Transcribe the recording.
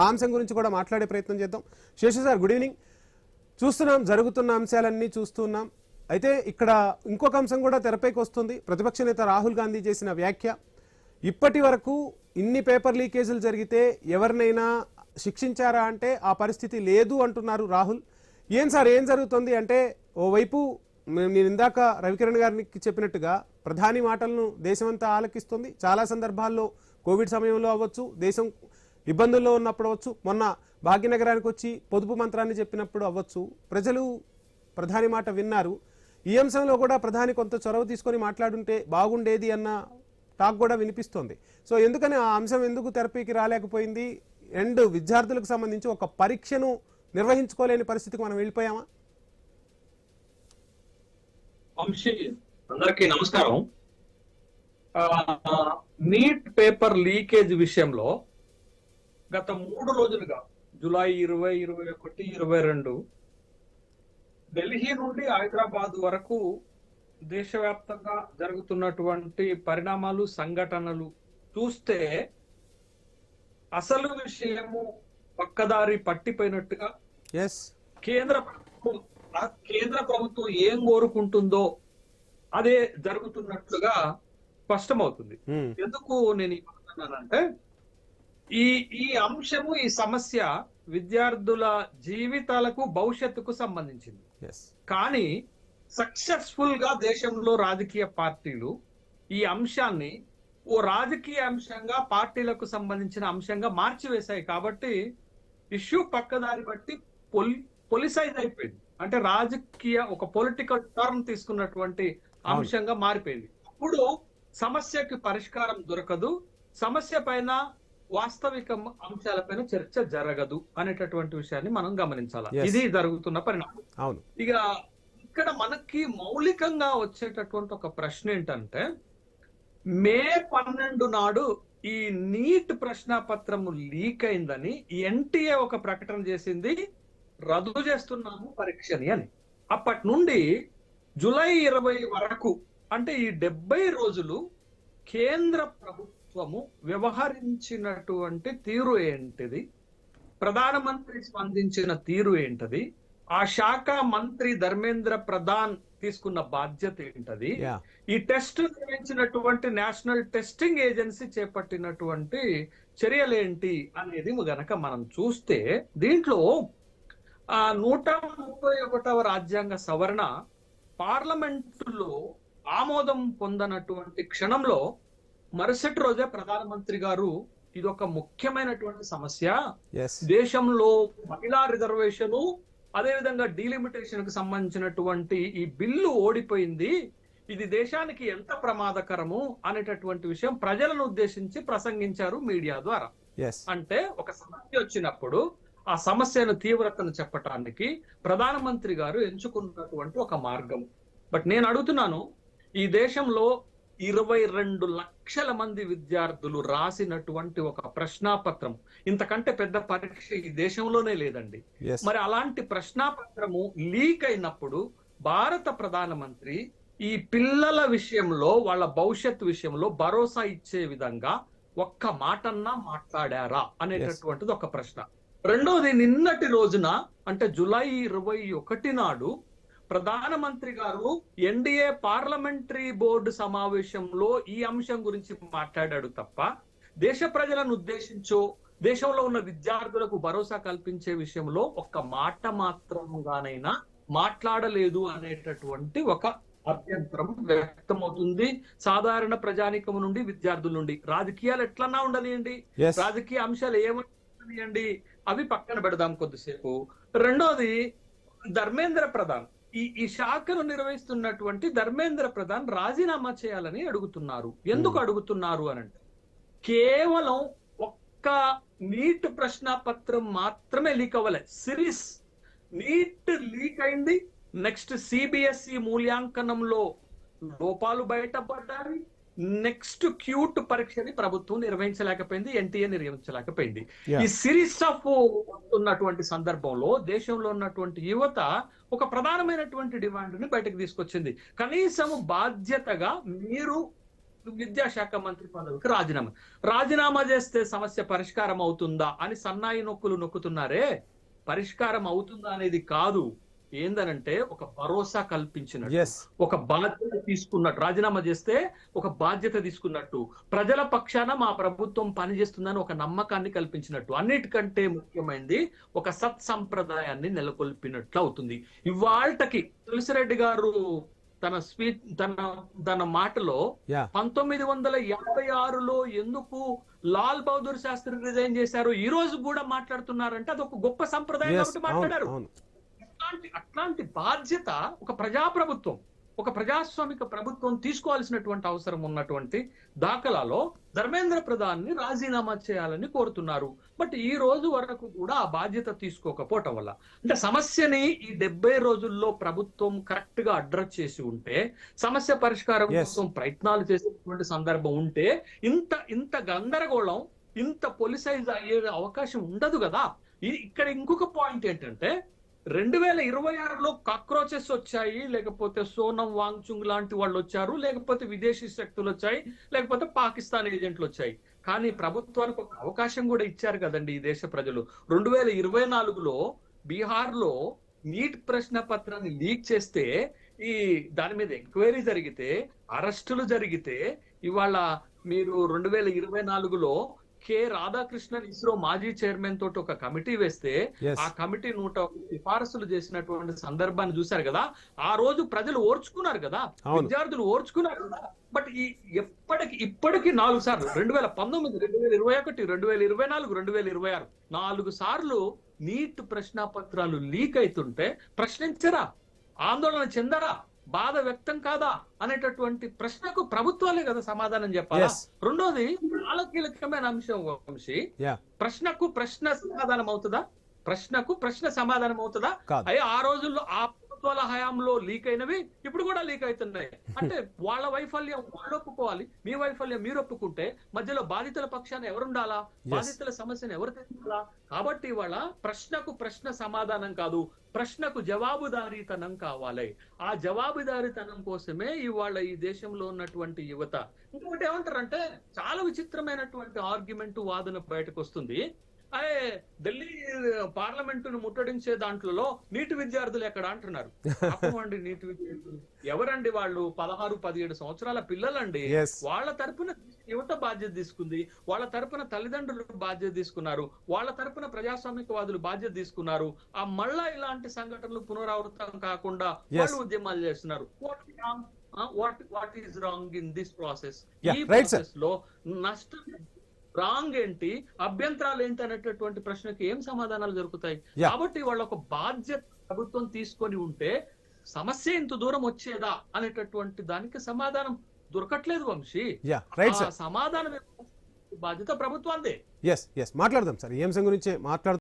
ఆ అంశం గురించి కూడా మాట్లాడే ప్రయత్నం చేద్దాం. Seshu sir, good evening. చూస్తున్నాం, జరుగుతున్న అంశాలన్నీ చూస్తున్నాం. అయితే ఇక్కడ ఇంకొక అంశం కూడా తెరపైకి వస్తుంది. ప్రతిపక్ష నేత రాహుల్ గాంధీ చేసిన వ్యాఖ్య, ఇప్పటి వరకు ఇన్ని పేపర్ లీకేజీలు జరిగితే ఎవరినైనా శిక్షించారా అంటే ఆ పరిస్థితి లేదు అంటున్నారు రాహుల్. ఏం సార్, ఏం జరుగుతుంది అంటే, ఓవైపు నేను ఇందాక రవికిరణ్ గారికి చెప్పినట్టుగా ప్రధాని మాటలను దేశమంతా ఆలకిస్తుంది. చాలా సందర్భాల్లో కోవిడ్ సమయంలో అవ్వచ్చు, దేశం ఇబ్బందుల్లో ఉన్నప్పుడు అవ్వచ్చు, మొన్న భాగ్యనగరానికి వచ్చి పొదుపు మంత్రాన్ని చెప్పినప్పుడు అవ్వచ్చు, ప్రజలు ప్రధాని మాట విన్నారు. ఈ అంశంలో కూడా ప్రధాని కొంత చొరవ తీసుకొని మాట్లాడుంటే బాగుండేది అన్న టాక్ కూడా వినిపిస్తోంది. సో ఎందుకని ఆ అంశం ఎందుకు తెరపైకి రాలేకపోయింది? అండ్ విద్యార్థులకు సంబంధించి ఒక పరీక్షను నిర్వహించుకోలేని పరిస్థితికి మనం వెళ్ళిపోయామా? అందరికీ నమస్కారం. నీట్ పేపర్ లీకేజ్ విషయంలో గత 3 రోజులుగా జూలై 20, 21, 22 ఢిల్లీ నుండి హైదరాబాద్ వరకు దేశవ్యాప్తంగా జరుగుతున్నటువంటి పరిణామాలు, సంఘటనలు చూస్తే అసలు విషయము పక్కదారి పట్టిపోయినట్టుగా కేంద్ర ప్రభుత్వం ఏం కోరుకుంటుందో అదే జరుగుతున్నట్లుగా స్పష్టమవుతుంది. ఎందుకు నేను ఏమంటున్నానంటే, ఈ అంశము, ఈ సమస్య విద్యార్థుల జీవితాలకు, భవిష్యత్తుకు సంబంధించింది. కానీ సక్సెస్ఫుల్ గా దేశంలో రాజకీయ పార్టీలు ఈ అంశాన్ని ఓ రాజకీయ అంశంగా, పార్టీలకు సంబంధించిన అంశంగా మార్చివేశాయి. కాబట్టి ఇష్యూ పక్కదారి బట్టి పొలిసైజ్ అయిపోయింది. అంటే రాజకీయ ఒక పొలిటికల్ టర్న్ తీసుకున్నటువంటి అంశంగా మారిపోయింది. అప్పుడు సమస్యకి పరిష్కారం దొరకదు, సమస్య పైన వాస్తవిక అంశాలపైన చర్చ జరగదు అనేటటువంటి విషయాన్ని మనం గమనించాలి. ఇది జరుగుతున్న పరిణామం. ఇక ఇక్కడ మనకి మౌలికంగా వచ్చేటటువంటి ఒక ప్రశ్న ఏంటంటే, మే 12 నాడు ఈ నీట్ ప్రశ్నపత్రము లీక్ అయిందని ఎన్టీఏ ఒక ప్రకటన చేసింది, రద్దు చేస్తున్నాము పరీక్షని అని. అప్పటి నుండి జూలై 20 వరకు, అంటే ఈ 70 రోజులు కేంద్ర ప్రభుత్వము వ్యవహరించినటువంటి తీరు ఏంటిది, ప్రధానమంత్రి స్పందించిన తీరు ఏంటది, ఆ శాఖ మంత్రి ధర్మేంద్ర ప్రధాన్ తీసుకున్న బాధ్యత ఏంటది, ఈ టెస్ట్ నిర్వహించినటువంటి నేషనల్ టెస్టింగ్ ఏజెన్సీ చేపట్టినటువంటి చర్యలేంటి అనేది గనక మనం చూస్తే, దీంట్లో 131వ రాజ్యాంగ సవరణ పార్లమెంటులో ఆమోదం పొందనటువంటి క్షణంలో మరుసటి రోజే ప్రధానమంత్రి గారు, ఇది ఒక ముఖ్యమైనటువంటి సమస్య, దేశంలో మహిళా రిజర్వేషన్ అదేవిధంగా డీలిమిటేషన్ కు సంబంధించినటువంటి ఈ బిల్లు ఓడిపోయింది, ఇది దేశానికి ఎంత ప్రమాదకరము అనేటటువంటి విషయం ప్రజలను ఉద్దేశించి ప్రసంగించారు మీడియా ద్వారా. అంటే ఒక సమస్య వచ్చినప్పుడు ఆ సమస్యను తీవ్రతను చెప్పటానికి ప్రధానమంత్రి గారు ఎంచుకున్నటువంటి ఒక మార్గం. బట్ నేను అడుగుతున్నాను, ఈ దేశంలో 22 లక్షల మంది విద్యార్థులు రాసినటువంటి ఒక ప్రశ్నాపత్రం, ఇంతకంటే పెద్ద పరీక్ష ఈ దేశంలోనే లేదండి. మరి అలాంటి ప్రశ్నాపత్రము లీక్ అయినప్పుడు భారత ప్రధానమంత్రి ఈ పిల్లల విషయంలో, వాళ్ళ భవిష్యత్తు విషయంలో భరోసా ఇచ్చే విధంగా ఒక్క మాటన్నా మాట్లాడారా అనేటటువంటిది ఒక ప్రశ్న. రెండోది, నిన్నటి రోజున అంటే జూలై 21 నాడు ప్రధానమంత్రి గారు ఎన్డీఏ పార్లమెంటరీ బోర్డు సమావేశంలో ఈ అంశం గురించి మాట్లాడాడు తప్ప, దేశ ప్రజలను ఉద్దేశించో, దేశంలో ఉన్న విద్యార్థులకు భరోసా కల్పించే విషయంలో ఒక్క మాట మాత్రంగానైనా మాట్లాడలేదు అనేటటువంటి ఒక అభ్యంతరం వ్యక్తమవుతుంది సాధారణ ప్రజానీకం నుండి, విద్యార్థుల నుండి. రాజకీయాలు ఎట్లన్నా ఉండనియండి, రాజకీయ అంశాలు ఏమనియండి, అవి పక్కన పెడదాం కొద్దిసేపు. రెండోది, ధర్మేంద్ర ప్రధాన్, ఈ శాఖను నిర్వహిస్తున్నటువంటి ధర్మేంద్ర ప్రధాన్ రాజీనామా చేయాలని అడుగుతున్నారు. ఎందుకు అడుగుతున్నారు అని అంటే, కేవలం ఒక్క నీట్ ప్రశ్నపత్రం మాత్రమే లీక్ అవ్వలే, సిరీస్ నీట్ లీక్ అయింది. నెక్స్ట్ సిబిఎస్ఈ మూల్యాంకనంలో లోపాలు బయటపడ్డాయి. నెక్స్ట్ క్యూట్ పరీక్షని ప్రభుత్వం నిర్వహించలేకపోయింది, ఎన్టీఏ నిర్వహించలేకపోయింది. ఈ సిరీస్ ఆఫ్ ఉన్నటువంటి సందర్భంలో దేశంలో ఉన్నటువంటి యువత ఒక ప్రధానమైనటువంటి డిమాండ్ ని బయటకు తీసుకొచ్చింది. కనీసం బాధ్యతగా మీరు విద్యాశాఖ మంత్రి పదవికి రాజీనామా చేస్తే సమస్య పరిష్కారం అవుతుందా అని సన్నాయి నొక్కులు నొక్కుతున్నారే. పరిష్కారం అవుతుందా అనేది కాదు, ఏందనంటే ఒక భరోసా కల్పించినట్టు, ఒక బాధ్యత తీసుకున్నట్టు. రాజీనామా చేస్తే ఒక బాధ్యత తీసుకున్నట్టు, ప్రజల పక్షాన మా ప్రభుత్వం పనిచేస్తుందని ఒక నమ్మకాన్ని కల్పించినట్టు, అన్నిటికంటే ముఖ్యమైనది ఒక సత్సంప్రదాయాన్ని నెలకొల్పినట్లు అవుతుంది. ఇవాళకి తులసిరెడ్డి గారు తన స్పీచ్ తన మాటలో 1956లో ఎందుకు లాల్ బహదూర్ శాస్త్రి రిజైన్ చేశారు ఈ రోజు కూడా మాట్లాడుతున్నారంటే అది ఒక గొప్ప సంప్రదాయం కాబట్టి మాట్లాడారు. అట్లాంటి బాధ్యత ఒక ప్రజాప్రభుత్వం, ఒక ప్రజాస్వామిక ప్రభుత్వం తీసుకోవాల్సినటువంటి అవసరం ఉన్నటువంటి దాఖలాలో ధర్మేంద్ర ప్రధాన్ని రాజీనామా చేయాలని కోరుతున్నారు. బట్ ఈ రోజు వరకు కూడా ఆ బాధ్యత తీసుకోకపోవటం వల్ల, అంటే సమస్యని ఈ 70 రోజుల్లో ప్రభుత్వం కరెక్ట్ గా అడ్రస్ చేసి ఉంటే, సమస్య పరిష్కారం కోసం ప్రయత్నాలు చేసేటువంటి సందర్భం ఉంటే ఇంత గందరగోళం, ఇంత పొలిసైజ్ అయ్యే అవకాశం ఉండదు కదా. ఇక్కడ ఇంకొక పాయింట్ ఏంటంటే 2026లో కాక్రోచెస్ వచ్చాయి, లేకపోతే సోనం వాంగ్చుంగ్ లాంటి వాళ్ళు వచ్చారు, లేకపోతే విదేశీ శక్తులు వచ్చాయి, లేకపోతే పాకిస్తాన్ ఏజెంట్లు వచ్చాయి. కానీ ప్రభుత్వానికి ఒక అవకాశం కూడా ఇచ్చారు కదండి ఈ దేశ ప్రజలు. 2024లో బీహార్లో నీట్ ప్రశ్న పత్రాన్ని లీక్ చేస్తే, ఈ దాని మీద ఎంక్వైరీ జరిగితే, అరెస్టులు జరిగితే, ఇవాళ మీరు 2024లో కె రాధాకృష్ణన్ ఇస్రో మాజీ చైర్మన్ తోటి ఒక కమిటీ వేస్తే ఆ కమిటీ 101 సిఫారసులు చేసినటువంటి సందర్భాన్ని చూశారు కదా. ఆ రోజు ప్రజలు ఓర్చుకున్నారు కదా, విద్యార్థులు ఓర్చుకున్నారు కదా. బట్ ఇప్పటికి 4 సార్లు 2019, 2021, 2024, 2026 4 సార్లు నీట్ ప్రశ్న పత్రాలు లీక్ అవుతుంటే ప్రశ్నించరా, ఆందోళన చెందరా, బాధ వ్యక్తం కాదా అనేటటువంటి ప్రశ్నకు ప్రభుత్వాలే కదా సమాధానం చెప్పాలా. రెండోది చాలా కీలకమైన అంశం వంశీ, ప్రశ్నకు ప్రశ్న సమాధానం అవుతుందా? ప్రశ్నకు ప్రశ్న సమాధానం అవుతుందా? అయ్యే ఆ రోజుల్లో ఆ ప్రభుత్వాల హయాంలో లీక్ అయినవి ఇప్పుడు కూడా లీక్ అవుతున్నాయి. అంటే వాళ్ళ వైఫల్యం వాళ్ళు ఒప్పుకోవాలి, మీ వైఫల్యం మీరు ఒప్పుకుంటే మధ్యలో బాధితుల పక్షాన ఎవరుండాలా, బాధితుల సమస్యను ఎవరు తెలుసుకోవాలా? కాబట్టి వాళ్ళ ప్రశ్నకు ప్రశ్న సమాధానం కాదు, ప్రశ్నకు జవాబుదారీతనం కావాలి. ఆ జవాబుదారీతనం కోసమే ఇవాళ ఈ దేశంలో ఉన్నటువంటి యువత. ఇంకొకటి ఏమంటారంటే, చాలా విచిత్రమైనటువంటి ఆర్గ్యుమెంట్, వాదన బయటకు వస్తుంది. అరే ఢిల్లీ పార్లమెంటును ముట్టడించే దాంట్లో నీటి విద్యార్థులు ఎక్కడ అంటున్నారు. అప్పమండి నీటి విద్యార్థులు ఎవరండి? వాళ్ళు 16-17 సంవత్సరాల పిల్లలండి. వాళ్ళ తరపున యువత బాధ్యత తీసుకుంది, వాళ్ళ తరపున తల్లిదండ్రులు బాధ్యత తీసుకున్నారు, వాళ్ళ తరపున ప్రజాస్వామికవాదులు బాధ్యత తీసుకున్నారు. ఆ మళ్ళా ఇలాంటి సంఘటనలు పునరావృతం కాకుండా వాళ్ళు ఉద్యమాలు చేస్తున్నారు. What is wrong in this process? ఈ ప్రాసెస్ లో నష్టం రాంగ్ ఏంటి, అభ్యంతరాలు ఏంటి అనేటటువంటి ప్రశ్నకి ఏం సమాధానాలు దొరుకుతాయి? కాబట్టి వాళ్ళ ఒక బాధ్యత ప్రభుత్వం తీసుకొని ఉంటే సమస్య ఇంత దూరం వచ్చేదా అనేటటువంటి దానికి సమాధానం దొరకట్లేదు వంశీ. సమాధానం బాధ్యత ప్రభుత్వాందే. మాట్లాడదాం సార్ ఈ అంశం గురించి మాట్లాడుతూ